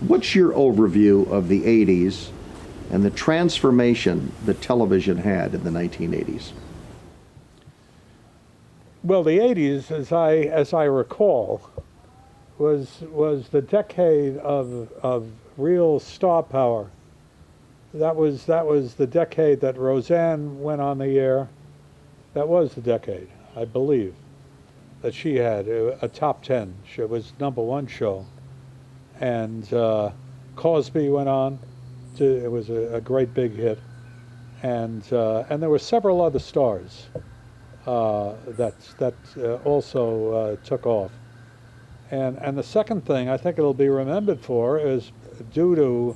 What's your overview of the 80s and the transformation that television had in the 1980s? Well, the 80s, as I recall, was the decade of real star power. That was the decade that Roseanne went on the air. That was the decade, I believe, that she had a top 10. It was #1 show. And Cosby went on. It was a great big hit. And there were several other stars that also took off. And the second thing I think it'll be remembered for is due to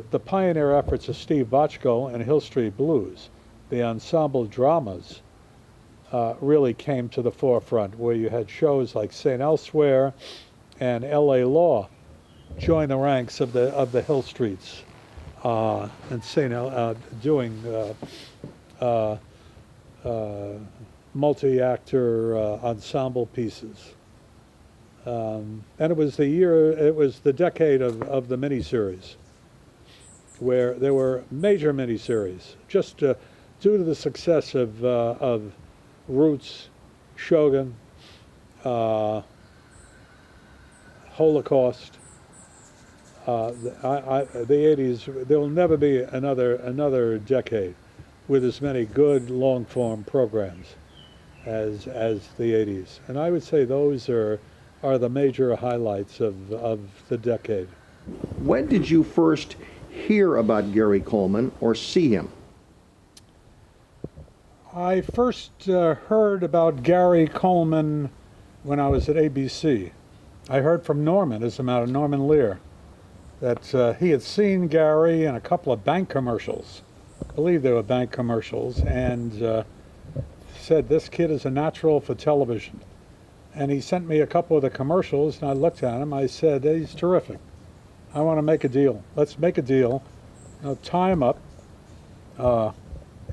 the pioneer efforts of Steve Bochco and Hill Street Blues. The ensemble dramas really came to the forefront, where you had shows like St. Elsewhere and L.A. Law join the ranks of the Hill Streets and doing multi-actor ensemble pieces. And it was the decade of the miniseries, where there were major miniseries, just due to the success of Roots, Shogun, Holocaust. The 80s, there will never be another decade with as many good long-form programs as the 80s. And I would say those are the major highlights of the decade. When did you first hear about Gary Coleman or see him? I first heard about Gary Coleman when I was at ABC. I heard from Norman, as a matter of Norman Lear, that he had seen Gary in a couple of bank commercials. I believe they were bank commercials, and said, this kid is a natural for television. And he sent me a couple of the commercials, and I looked at him. I said, he's terrific. I want to make a deal. Let's make a deal. Tie him up.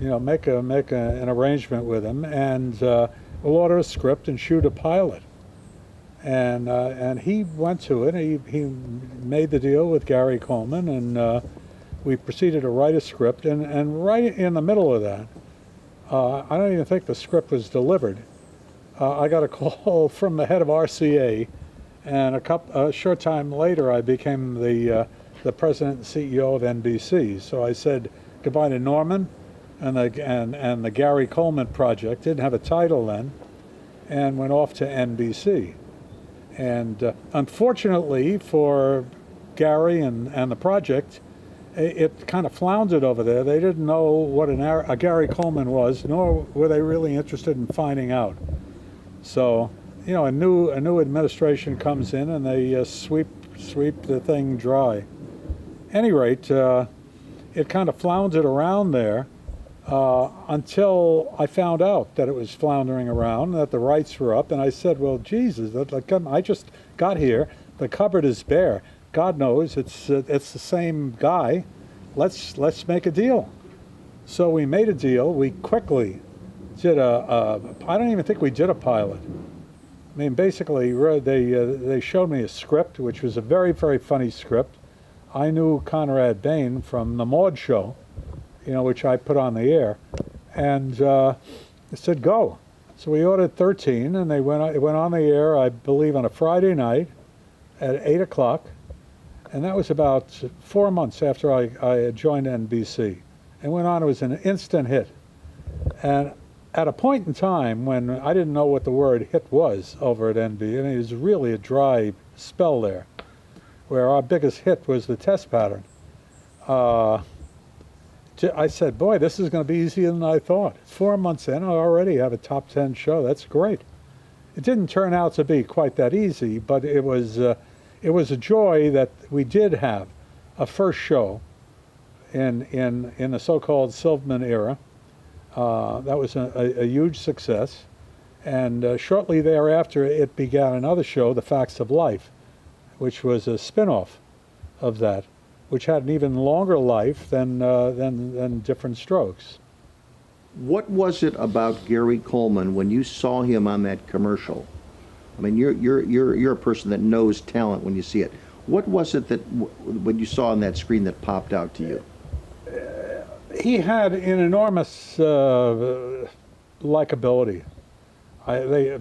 Make an arrangement with him, and we'll order a script and shoot a pilot. And he went to it. He made the deal with Gary Coleman, and we proceeded to write a script. And right in the middle of that, I don't even think the script was delivered. I got a call from the head of RCA, and a short time later, I became the president and CEO of NBC. So I said goodbye to Norman and the Gary Coleman project. Didn't have a title then, and went off to NBC. And unfortunately for Gary and the project, it kind of floundered over there. They didn't know what a Gary Coleman was, nor were they really interested in finding out. So, a new administration comes in, and they sweep the thing dry. Any rate, it kind of floundered around there until I found out that it was floundering around, that the rights were up, and I said, well, Jesus, I just got here. The cupboard is bare. God knows it's the same guy. Let's make a deal. So we made a deal. We quickly did I don't even think we did a pilot. I mean, basically, they showed me a script, which was a very, very funny script. I knew Conrad Bain from the Maude show, which I put on the air, and they said, go. So we ordered 13, and it went on the air, I believe, on a Friday night at 8 o'clock, and that was about 4 months after I had joined NBC. And went on, it was an instant hit. And at a point in time when I didn't know what the word hit was over at NBC, and it was really a dry spell there, where our biggest hit was The Test Pattern. I said, boy, this is going to be easier than I thought. 4 months in, I already have a top 10 show. That's great. It didn't turn out to be quite that easy, but it was a joy that we did have a first show in the so-called Silverman era. That was a huge success. And shortly thereafter, it began another show, The Facts of Life, which was a spin-off of that, which had an even longer life than Diff'rent Strokes. What was it about Gary Coleman when you saw him on that commercial? I mean, you're a person that knows talent when you see it. What was it that when you saw on that screen that popped out to you? He had an enormous likability.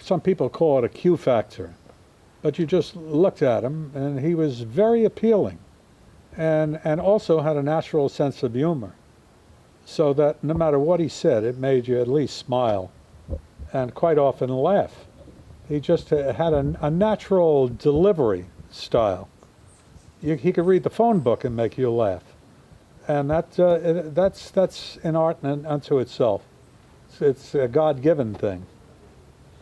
Some people call it a Q factor, but you just looked at him and he was very appealing, and also had a natural sense of humor, so that no matter what he said, it made you at least smile, and quite often laugh. He just had a natural delivery style. He could read the phone book and make you laugh, and that's an art unto itself. It's a God-given thing.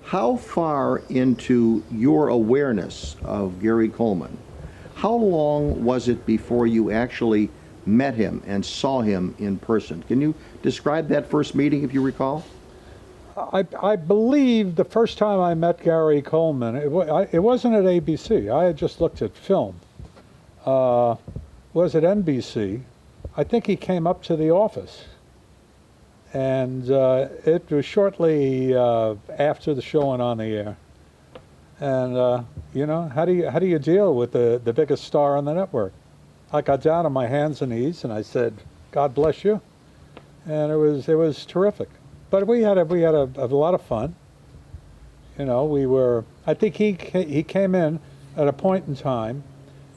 How far into your awareness of Gary Coleman, how long was it before you actually met him and saw him in person? Can you describe that first meeting, if you recall? I believe the first time I met Gary Coleman, it wasn't at ABC. I had just looked at film. Was at NBC. I think he came up to the office, and it was shortly after the show went on the air. And you know, how do you deal with the biggest star on the network? I got down on my hands and knees and I said, "God bless you," and it was terrific. But we had a lot of fun. You know, I think he came in at a point in time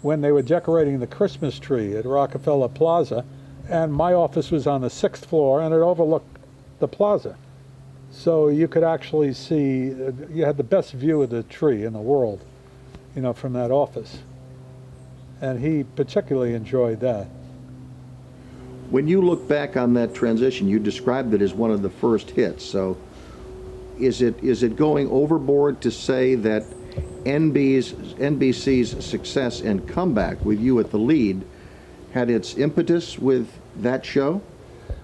when they were decorating the Christmas tree at Rockefeller Plaza, and my office was on the 6th floor and it overlooked the plaza. So you could actually see, you had the best view of the tree in the world, you know, from that office. And he particularly enjoyed that. When you look back on that transition, you described it as one of the first hits. So is it going overboard to say that NBC's success and comeback with you at the lead had its impetus with that show?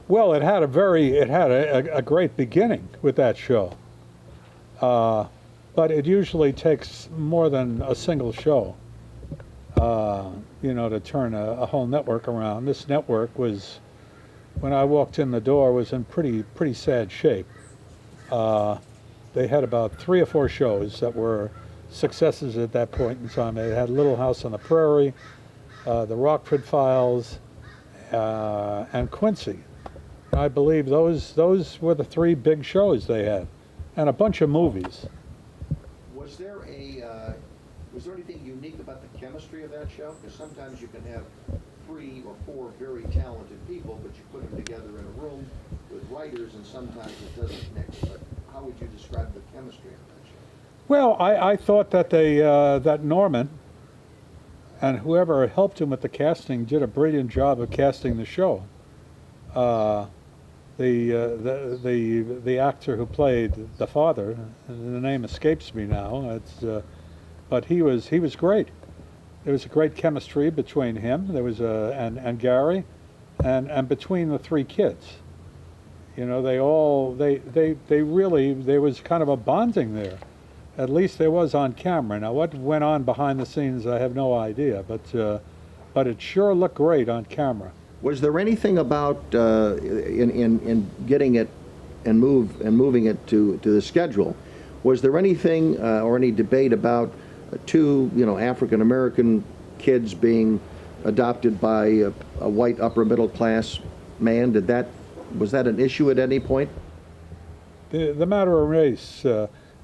Well, it had a great beginning with that show. But it usually takes more than a single show, you know, to turn a whole network around. This network was, when I walked in the door, was in pretty sad shape. They had about 3 or 4 shows that were successes at that point in time. They had Little House on the Prairie, the Rockford Files, and Quincy. I believe those were the 3 big shows they had, and a bunch of movies. Was there anything unique about the chemistry of that show? Because sometimes you can have 3 or 4 very talented people, but you put them together in a room with writers, and sometimes it doesn't mix. But how would you describe the chemistry of that show? Well, I thought that that Norman and whoever helped him with the casting did a brilliant job of casting the show. The actor who played the father, the name escapes me now. But he was great. There was a great chemistry between him. There was and Gary, and between the 3 kids. You know, they really, there was kind of a bonding there. At least there was on camera. Now, what went on behind the scenes, I have no idea. But it sure looked great on camera. Was there anything about in getting it and moving it to the schedule? Was there anything or any debate about 2 African American kids being adopted by a white upper middle class man? Was that an issue at any point? The matter of race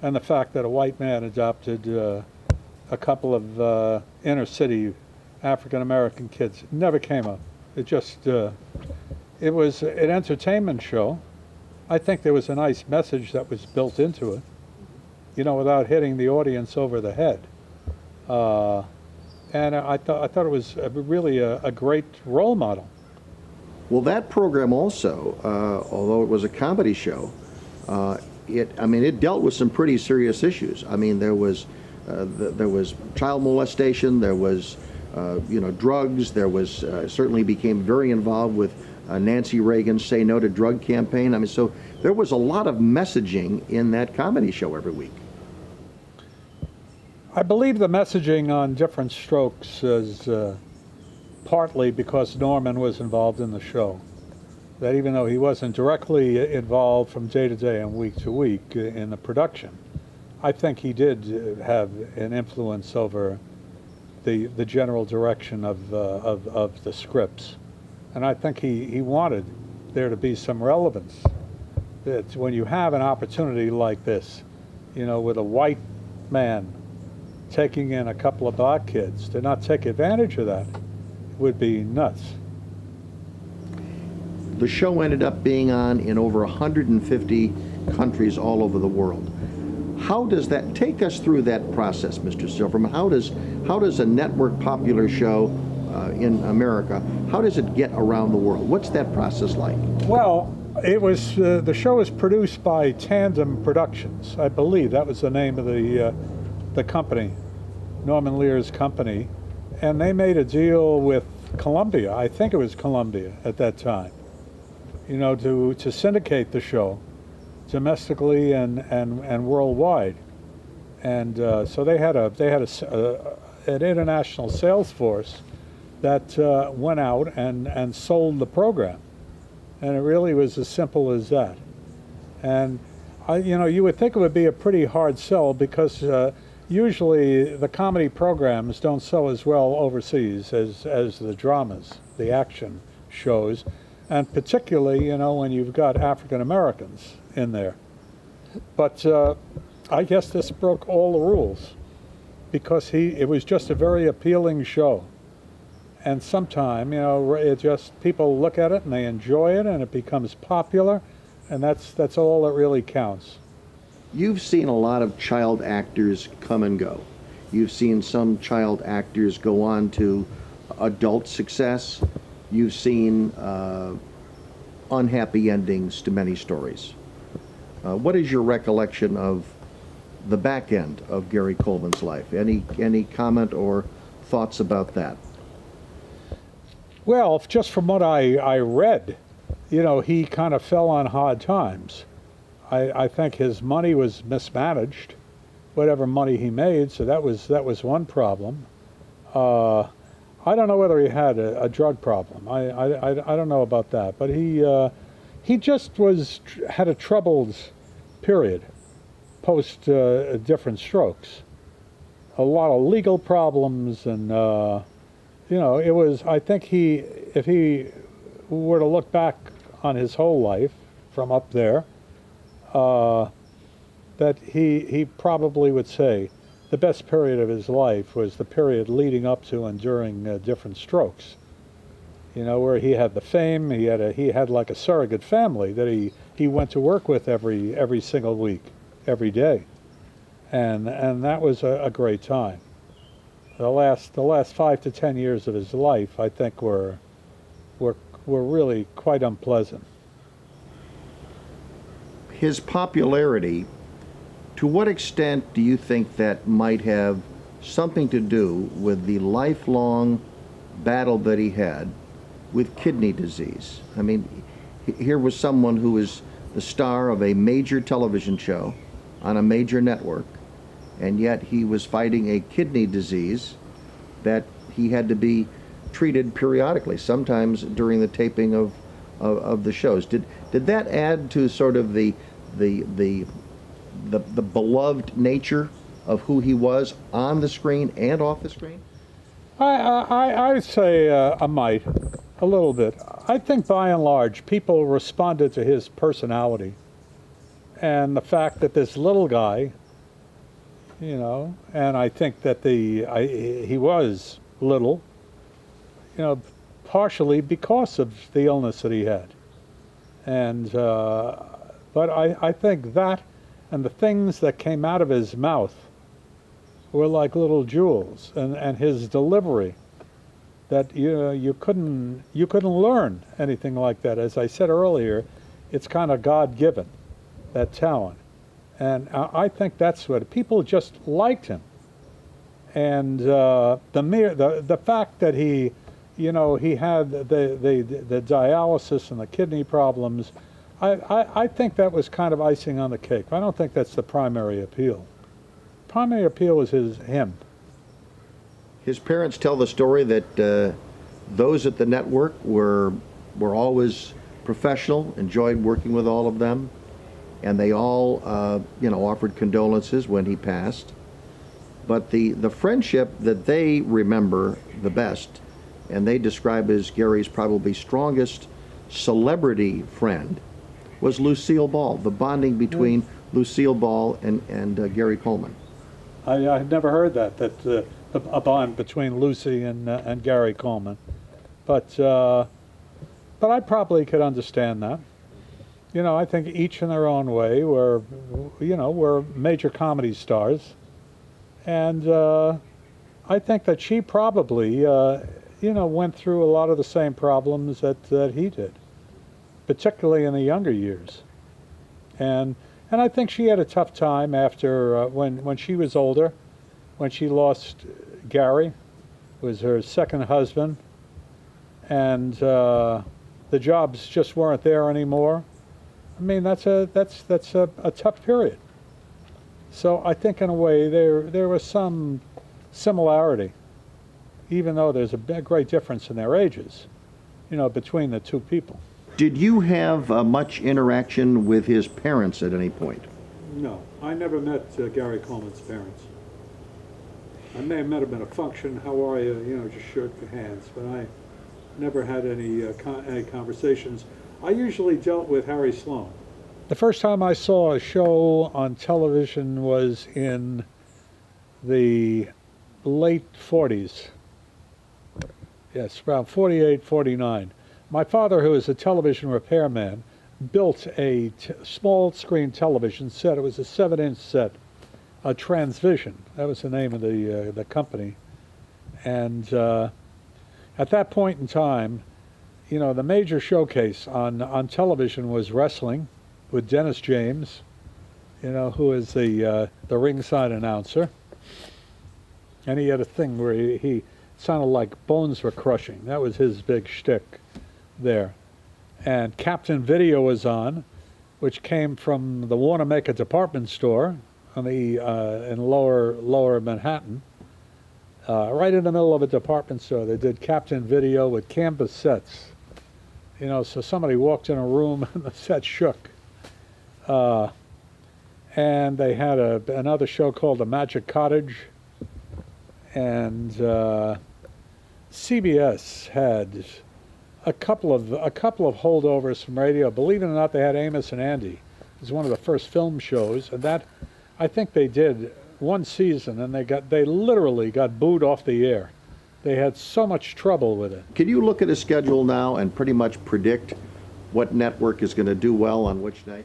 and the fact that a white man adopted a couple of inner city African American kids never came up. It just, it was an entertainment show. I think there was a nice message that was built into it, you know, without hitting the audience over the head. And I thought it was really a great role model. Well, that program also, although it was a comedy show, it dealt with some pretty serious issues. I mean, there was child molestation, there was drugs. There was certainly became very involved with Nancy Reagan's Say No to Drug campaign. I mean, so there was a lot of messaging in that comedy show every week. I believe the messaging on Diff'rent Strokes is partly because Norman was involved in the show. that even though he wasn't directly involved from day to day and week to week in the production, I think he did have an influence over the general direction of the scripts. And I think he wanted there to be some relevance. That when you have an opportunity like this, you know, with a white man taking in a couple of black kids, to not take advantage of that would be nuts. The show ended up being on in over 150 countries all over the world. How does that take us through that process, Mr. Silverman? How does a network popular show in America, how does it get around the world? What's that process like? Well, it was the show was produced by Tandem Productions, I believe that was the name of the company, Norman Lear's company, and they made a deal with Columbia. I think it was Columbia at that time, you know, to syndicate the show domestically and worldwide, and so they had an international sales force that went out and sold the program, and it really was as simple as that. And you know, you would think it would be a pretty hard sell because usually the comedy programs don't sell as well overseas as the dramas, the action shows, and particularly, you know, when you've got African Americans in there. But I guess this broke all the rules because it was just a very appealing show. And sometime, you know, it just, people look at it and they enjoy it and it becomes popular, and that's all that really counts. You've seen a lot of child actors come and go. You've seen some child actors go on to adult success. You've seen unhappy endings to many stories. What is your recollection of the back end of Gary Coleman's life? Any comment or thoughts about that? Well, just from what I read, you know, he kind of fell on hard times. I think his money was mismanaged, whatever money he made, so that was one problem. I don't know whether he had a drug problem. I don't know about that, but he just had a troubled period post Diff'rent strokes. A lot of legal problems, and you know, it was. I think if he were to look back on his whole life from up there, that he probably would say the best period of his life was the period leading up to and during Diff'rent strokes. You know, where he had the fame, he had like a surrogate family that he went to work with every single week, every day, and that was a great time. The last 5 to 10 years of his life, I think, were really quite unpleasant. His popularity, to what extent do you think that might have something to do with the lifelong battle that he had with kidney disease? I mean, here was someone who was the star of a major television show on a major network, and yet he was fighting a kidney disease that he had to be treated periodically, sometimes during the taping of the shows. Did that add to sort of the beloved nature of who he was on the screen and off the screen? I would say I might, a little bit. I think by and large people responded to his personality and the fact that this little guy, you know, and I think that he was little, you know, partially because of the illness that he had. And but I think that and the things that came out of his mouth were like little jewels, and his delivery, that you couldn't learn anything like that. As I said earlier, it's kind of God-given, that talent. And I think that's what people just liked him, and the fact that he, you know, he had the dialysis and the kidney problems, I think that was kind of icing on the cake. I don't think that's the primary appeal. Primary appeal was him. His parents tell the story that those at the network were always professional, enjoyed working with all of them, and they all, offered condolences when he passed. But the friendship that they remember the best, and they describe as Gary's probably strongest celebrity friend, was Lucille Ball, the bonding between Lucille Ball and Gary Coleman. I had never heard that a bond between Lucy and Gary Coleman, but I probably could understand that. I think each in their own way were major comedy stars, and I think that she probably went through a lot of the same problems that he did, particularly in the younger years, and I think she had a tough time after when she was older, when she lost Gary, was her second husband, and the jobs just weren't there anymore. I mean, that's a tough period. So I think in a way there was some similarity, even though there's a great difference in their ages, between the two people. Did you have much interaction with his parents at any point? No, I never met Gary Coleman's parents. I may have met him at a function. How are you? Just shook hands, but I never had any conversations. I usually dealt with Harry Sloan. The first time I saw a show on television was in the late 40s. Yes, around 48, 49. My father, who was a television repairman, built a small screen television set. It was a 7-inch set, a Transvision. That was the name of the company. And at that point in time, the major showcase on television was wrestling with Dennis James, who is the ringside announcer. And he had a thing where he sounded like bones were crushing. That was his big shtick there. And Captain Video was on, which came from the Wanamaker department store on in lower Manhattan, right in the middle of a department store. They did Captain Video with canvas sets. So somebody walked in a room and the set shook. And they had another show called The Magic Cottage, and CBS had a couple of holdovers from radio. Believe it or not, they had Amos and Andy. It was one of the first film shows, and that I think they did one season, and they literally got booed off the air. They had so much trouble with it. Can you look at a schedule now and pretty much predict what network is going to do well on which night?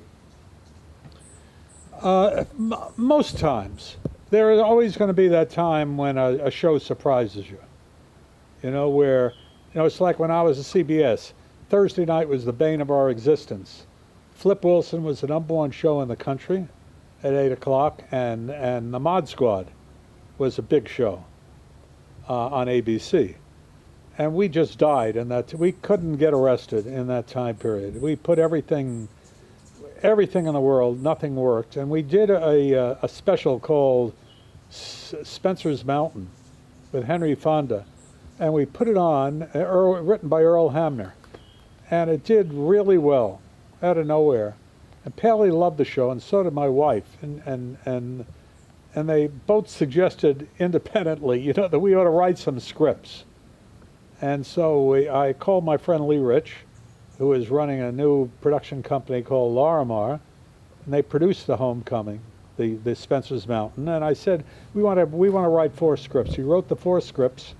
Most times. There is always going to be that time when a show surprises you. Where, it's like when I was at CBS. Thursday night was the bane of our existence. Flip Wilson was the #1 show in the country at 8 o'clock, and the Mod Squad was a big show on ABC. And we just died in that. We couldn't get arrested in that time period. We put everything in the world, nothing worked. And we did a special called Spencer's Mountain with Henry Fonda. And we put it on, written by Earl Hamner. And it did really well, out of nowhere. And Paley loved the show, and so did my wife. And they both suggested independently, that we ought to write some scripts. And so I called my friend Lee Rich, who is running a new production company called Larimar, and they produced The Homecoming, the Spencer's Mountain. And I said, we want to write 4 scripts. He wrote the 4 scripts,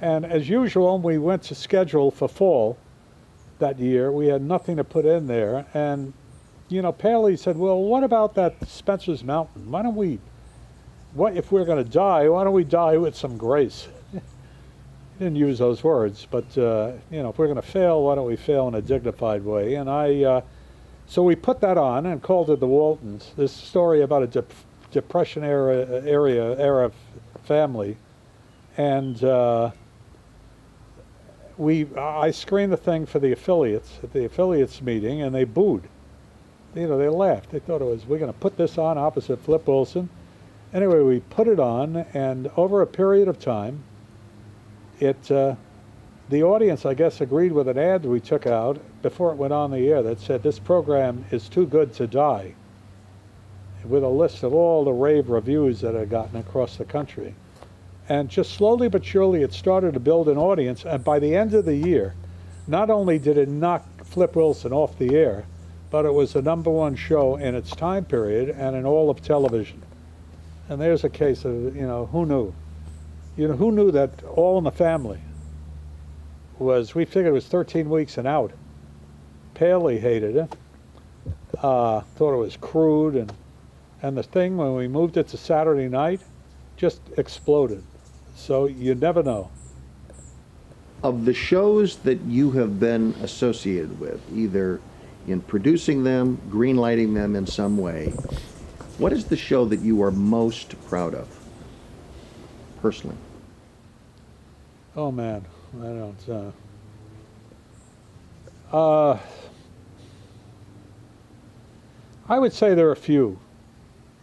and as usual, we went to schedule for fall that year. We had nothing to put in there, and Paley said, well, what about that Spencer's Mountain? If we're going to die, why don't we die with some grace? He didn't use those words, but if we're going to fail, why don't we fail in a dignified way? And so we put that on and called it The Waltons. This story about a Depression era family, and I screened the thing for the affiliates at the affiliates meeting, and they booed. They laughed. They thought we're going to put this on opposite Flip Wilson. Anyway, we put it on, and over a period of time, it the audience, I guess, agreed with an ad we took out before it went on the air that said, "This program is too good to die," with a list of all the rave reviews that had gotten across the country. And just slowly but surely it started to build an audience, and by the end of the year, not only did it knock Flip Wilson off the air, but it was the #1 show in its time period and in all of television. And there's a case of, who knew? Who knew that All in the Family we figured it was 13 weeks and out. Paley hated it, thought it was crude, and the thing, when we moved it to Saturday night, just exploded. So you never know. Of the shows that you have been associated with, either in producing them, greenlighting them in some way, what is the show that you are most proud of, personally? Oh man, I don't. I would say there are a few.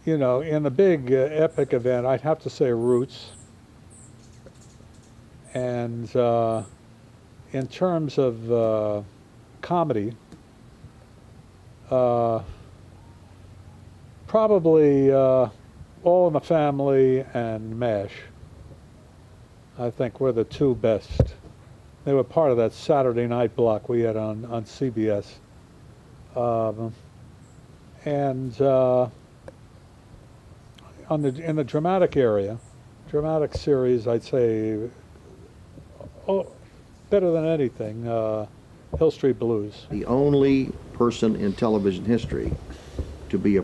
In the big epic event, I'd have to say Roots. And in terms of comedy, probably All in the Family and MASH, I think, were the two best. They were part of that Saturday night block we had on CBS. In the dramatic area, dramatic series, I'd say, better than anything, Hill Street Blues. The only person in television history to be a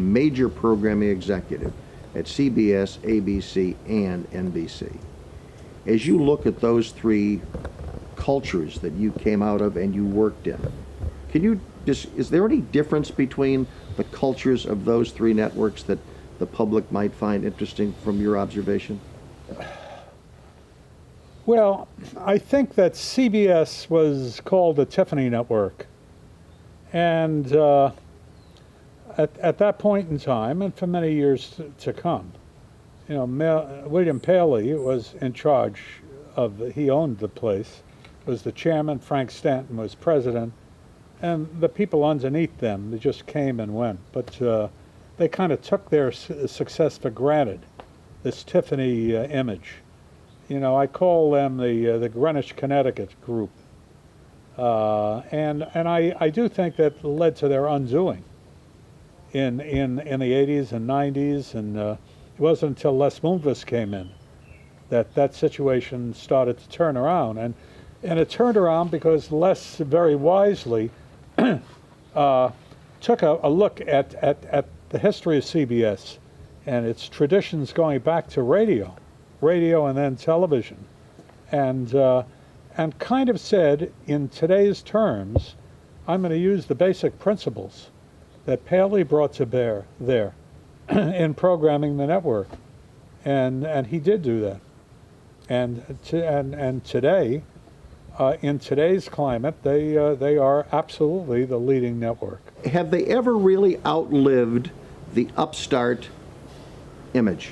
major programming executive at CBS, ABC, and NBC. As you look at those three cultures that you came out of and you worked in, is there any difference between the cultures of those three networks that the public might find interesting from your observation? Well, I think that CBS was called the Tiffany Network. And at that point in time, and for many years to come, William Paley was in charge he owned the place, was the chairman, Frank Stanton was president, and the people underneath them, they just came and went. But they kind of took their success for granted, this Tiffany image. I call them the Greenwich, Connecticut group. And I do think that led to their undoing in the 80s and 90s, and it wasn't until Les Moonves came in that situation started to turn around. And it turned around because Les very wisely took a look at the history of CBS and its traditions going back to radio and then television, and kind of said, in today's terms, I'm going to use the basic principles that Paley brought to bear there in programming the network, and he did do that. And today, in today's climate, they are absolutely the leading network. Have they ever really outlived the upstart image?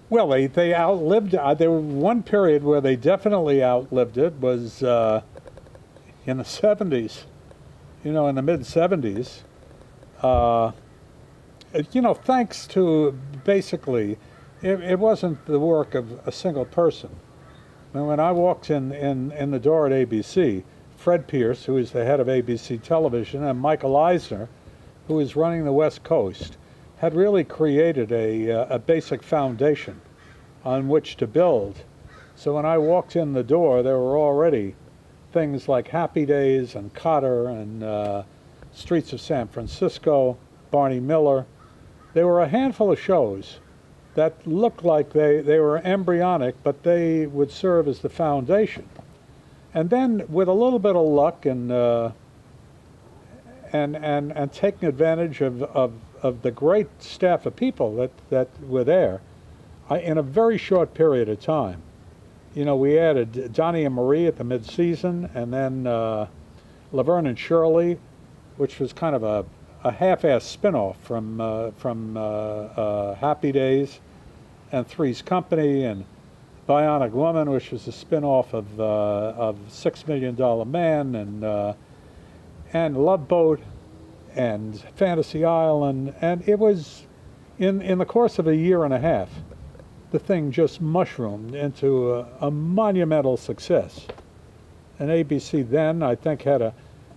Well, they outlived it. There was one period where they definitely outlived it, was in the 70s, in the mid-70s. Thanks to, basically, it wasn't the work of a single person. When I walked in the door at ABC, Fred Pierce, who is the head of ABC Television, and Michael Eisner, who is running the West Coast, had really created a basic foundation on which to build. So when I walked in the door, there were already things like Happy Days and Cotter and Streets of San Francisco, Barney Miller. There were a handful of shows that looked like they were embryonic, but they would serve as the foundation. And then, with a little bit of luck and taking advantage of the great staff of people that were there, in a very short period of time, we added Donnie and Marie at the mid-season, and then Laverne and Shirley, which was kind of a half-ass spin-off from Happy Days, and Three's Company, and Bionic Woman, which was a spin-off of $6 Million Man, and Love Boat, and Fantasy Island, and it was in the course of a year and a half, the thing just mushroomed into a monumental success. And ABC then, I think,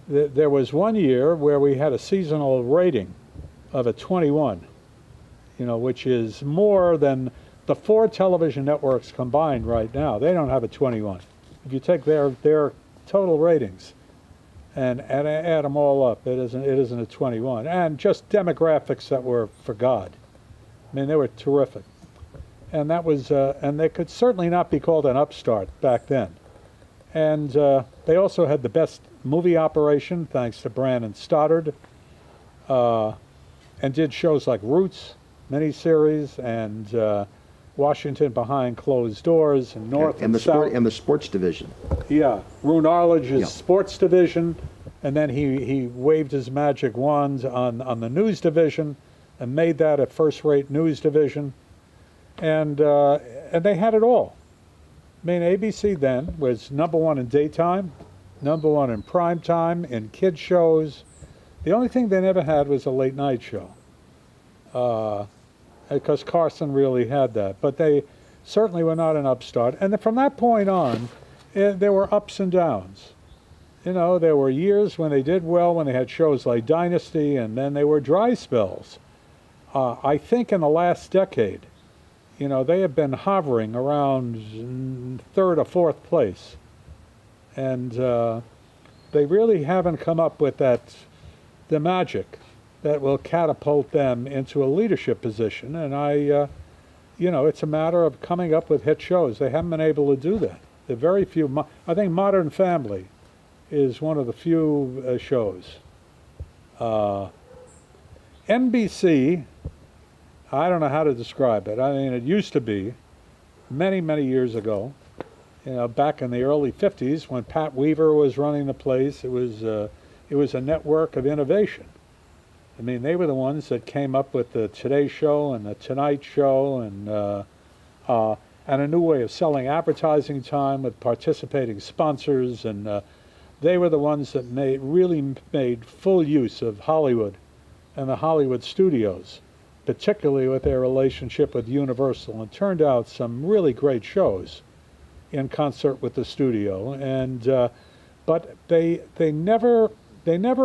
there was one year where we had a seasonal rating of a 21, which is more than the 4 television networks combined right now. They don't have a 21. If you take their total ratings and add them all up, it isn't a 21. And just demographics that were for God. I mean, they were terrific. And that was, and they could certainly not be called an upstart back then. And they also had the best movie operation, thanks to Brandon Stoddard, and did shows like Roots miniseries and Washington Behind Closed Doors and North and South. And the sports division. Yeah, Roone Arledge's sports division, and then he waved his magic wand on the news division and made that a first-rate news division, and they had it all. I mean, ABC then was #1 in daytime, #1 in prime time, in kid shows. The only thing they never had was a late night show, because Carson really had that. But they certainly were not an upstart. And from that point on, there were ups and downs. There were years when they did well, when they had shows like Dynasty, and then they were dry spells. I think in the last decade, they have been hovering around 3rd or 4th place. And they really haven't come up with the magic that will catapult them into a leadership position. And it's a matter of coming up with hit shows. They haven't been able to do that. There are very few. I think Modern Family is one of the few shows. NBC, I don't know how to describe it. I mean, it used to be, many, many years ago, back in the early 50s when Pat Weaver was running the place, it was a network of innovation. I mean, they were the ones that came up with the Today Show and the Tonight Show and a new way of selling advertising time with participating sponsors, and they were the ones that really made full use of Hollywood and the Hollywood studios, particularly with their relationship with Universal, and turned out some really great shows in concert with the studio. And but they never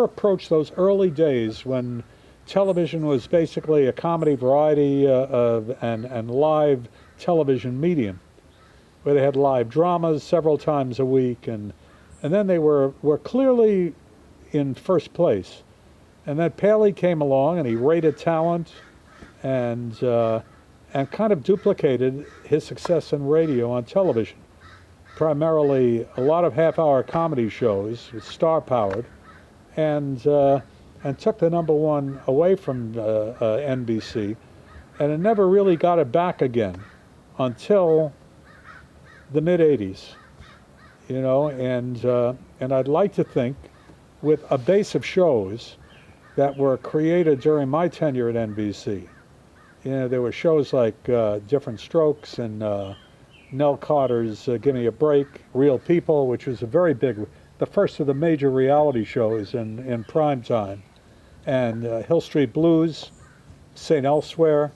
approached those early days when television was basically a comedy variety and live television medium, where they had live dramas several times a week, and then they were clearly in first place. And then Paley came along and he rated talent and kind of duplicated his success in radio on television. Primarily a lot of half-hour comedy shows, star-powered, and took the #1 away from NBC, and it never really got it back again until the mid-'80s, and I'd like to think with a base of shows that were created during my tenure at NBC. There were shows like Diff'rent Strokes and Nell Carter's Give Me a Break, Real People, which was the first of the major reality shows in prime time, and Hill Street Blues, St. Elsewhere,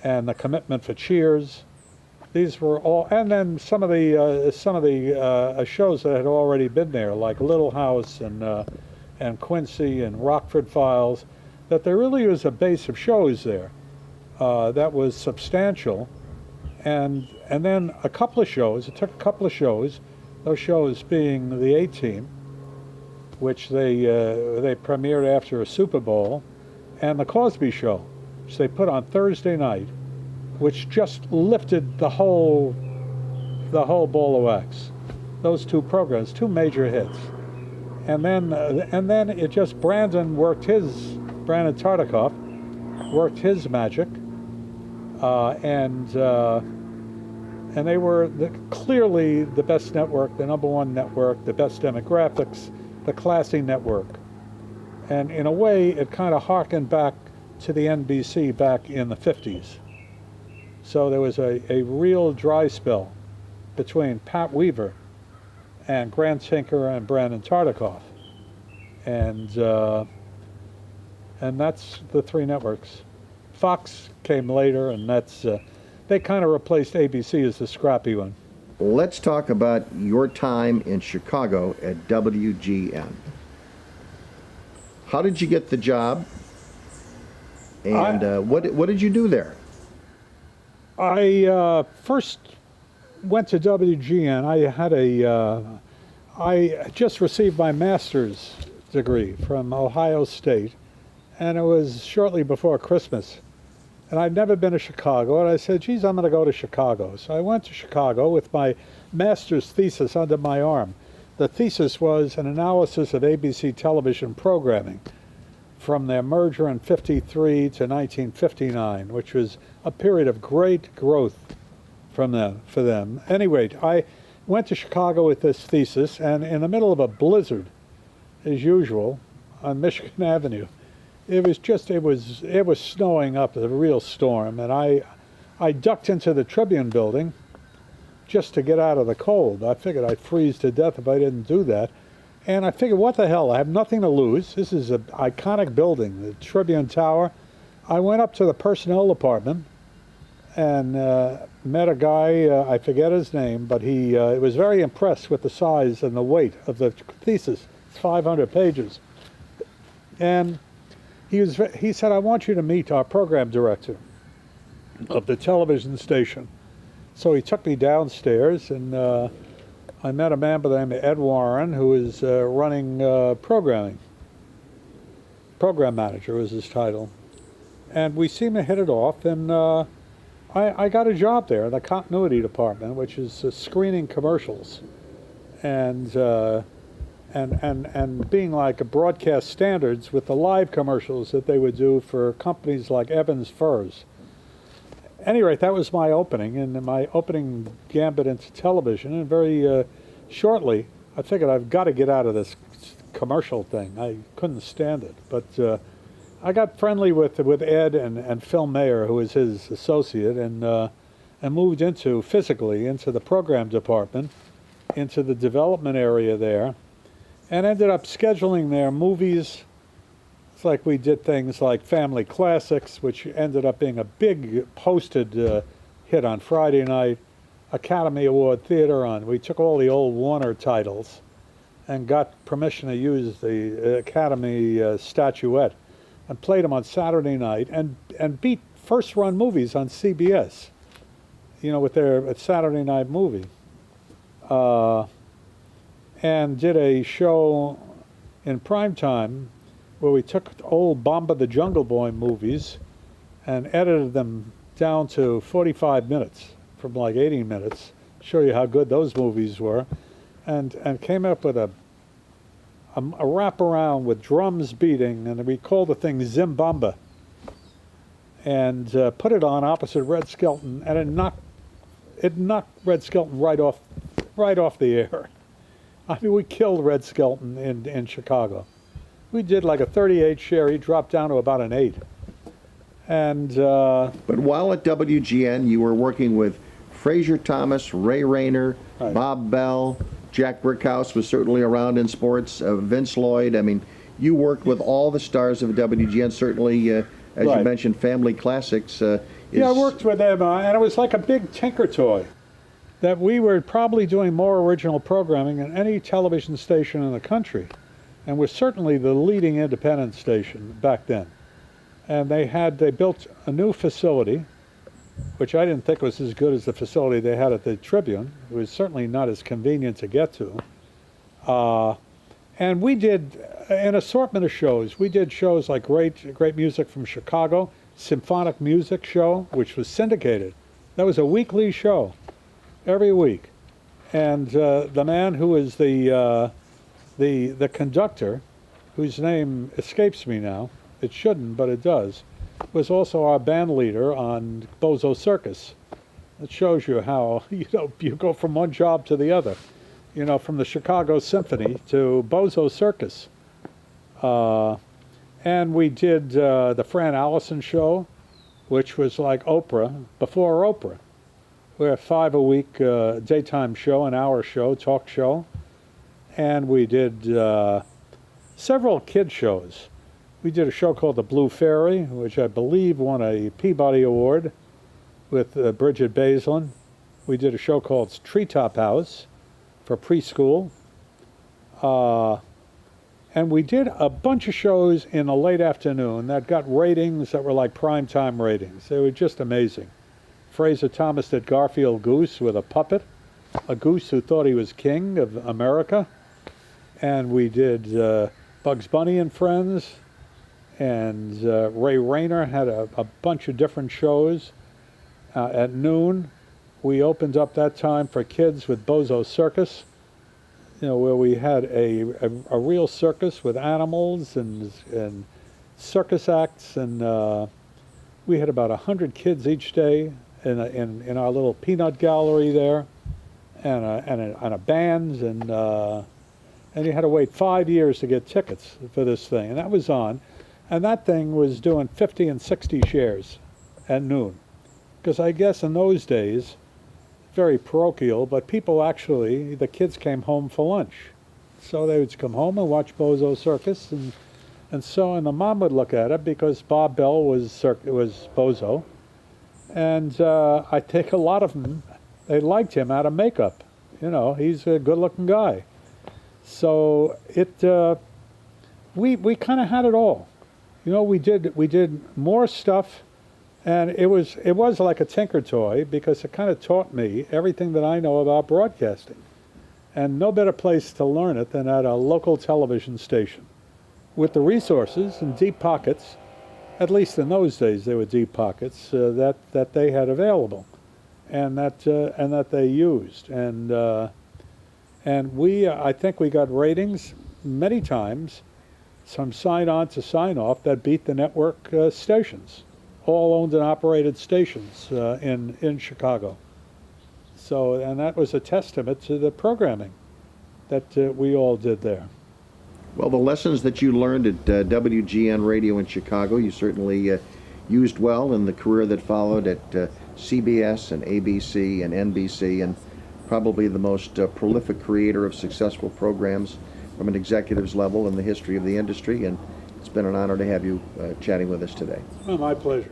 and The Commitment for Cheers. These were all, and then some of the shows that had already been there, like Little House and Quincy and Rockford Files. That there really was a base of shows there that was substantial, and then a couple of shows. It took a couple of shows. Those shows being the A-Team, which they premiered after a Super Bowl, and the Cosby Show, which they put on Thursday night, which just lifted the whole ball of wax. Those two programs, two major hits, and then it just Brandon Tartikoff worked his magic, and they were clearly the best network, the #1 network, the best demographics, the classy network. And in a way, it kind of harkened back to the NBC back in the 50s. So there was a real dry spell between Pat Weaver and Grant Tinker and Brandon Tartikoff. And that's the three networks. Fox came later, and that's they kind of replaced ABC as the scrappy one. Let's talk about your time in Chicago at WGN. How did you get the job? And what did you do there? I first went to WGN. I just received my master's degree from Ohio State, and it was shortly before Christmas. And I'd never been to Chicago, and I said, geez, I'm going to go to Chicago. So I went to Chicago with my master's thesis under my arm. The thesis was an analysis of ABC television programming from their merger in '53 to 1959, which was a period of great growth for them. Anyway, I went to Chicago with this thesis, and in the middle of a blizzard, as usual, on Michigan Avenue, it was snowing up, a real storm, and I ducked into the Tribune building just to get out of the cold. I figured I'd freeze to death if I didn't do that. And I figured, what the hell, I have nothing to lose. This is an iconic building, the Tribune Tower. I went up to the personnel department and met a guy, I forget his name, but he was very impressed with the size and the weight of the thesis. It's 500 pages. And he said, I want you to meet our program director of the television station. So he took me downstairs, and I met a man by the name of Ed Warren, who was running programming. Program manager was his title. And we seemed to hit it off, and I got a job there in the continuity department, which is screening commercials. And being like a broadcast standards with the live commercials that they would do for companies like Evans Furs. At any rate, that was my opening, and my opening gambit into television. And very shortly, I figured I've got to get out of this commercial thing. I couldn't stand it. But I got friendly with Ed and Phil Mayer, who was his associate, and moved physically into the program department, into the development area there, and ended up scheduling their movies. It's like we did things like Family Classics, which ended up being a big posted hit on Friday night, Academy Award Theater on. We took all the old Warner titles and got permission to use the Academy statuette and played them on Saturday night and beat first-run movies on CBS, with their Saturday night movie. And did a show in prime time where we took old Bomba the Jungle Boy movies and edited them down to 45 minutes from like 80 minutes, show you how good those movies were, and came up with a wraparound with drums beating, and we called the thing Zimbamba, and put it on opposite Red Skelton, and it knocked Red Skelton right off the air. I mean, we killed Red Skelton in Chicago. We did like a 38 share. He dropped down to about an 8. And but while at WGN, you were working with Fraser Thomas, Ray Rayner, right. Bob Bell, Jack Brickhouse was certainly around in sports, Vince Lloyd. I mean, you worked with all the stars of WGN, certainly, as right. you mentioned, Family Classics. Yeah, I worked with them, and it was like a big tinker toy, that we were probably doing more original programming than any television station in the country, and was certainly the leading independent station back then. And they built a new facility, which I didn't think was as good as the facility they had at the Tribune. It was certainly not as convenient to get to. And we did an assortment of shows. We did shows like great music from Chicago, Symphonic Music Show, which was syndicated. That was a weekly show, every week. And the man who was the conductor, whose name escapes me now, it shouldn't, but it does, was also our band leader on Bozo Circus. It shows you how, you go from one job to the other. From the Chicago Symphony to Bozo Circus. And we did the Fran Allison Show, which was like Oprah, before Oprah. We're a 5 a week daytime show, an hour show, talk show. And we did several kid shows. We did a show called The Blue Fairy, which I believe won a Peabody Award with Bridget Baislin. We did a show called Treetop House for preschool. And we did a bunch of shows in the late afternoon that got ratings that were like primetime ratings. They were just amazing. Fraser Thomas did Garfield Goose with a puppet, a goose who thought he was king of America. And we did Bugs Bunny and Friends. And Ray Rayner had a bunch of different shows. At noon, we opened up that time for kids with Bozo Circus, where we had a real circus with animals and circus acts, and we had about 100 kids each day in our little peanut gallery there, and a band, and you had to wait 5 years to get tickets for this thing, and that was on, and that thing was doing 50 and 60 shares at noon, because I guess in those days, very parochial, but people actually, the kids came home for lunch. So they would come home and watch Bozo Circus, and the mom would look at it because Bob Bell was Bozo. And I think a lot of them, they liked him out of makeup. He's a good-looking guy. So we kind of had it all. We did more stuff. And it was like a tinker toy because it kind of taught me everything that I know about broadcasting. And no better place to learn it than at a local television station. With the resources and deep pockets, at least in those days they were deep pockets, that they had available and that they used. And I think we got ratings many times, some sign-on to sign-off, that beat the network stations. All owned and operated stations in Chicago. So, and that was a testament to the programming that we all did there. Well, the lessons that you learned at WGN Radio in Chicago, you certainly used well in the career that followed at CBS and ABC and NBC, and probably the most prolific creator of successful programs from an executive's level in the history of the industry. And it's been an honor to have you chatting with us today. Oh, my pleasure.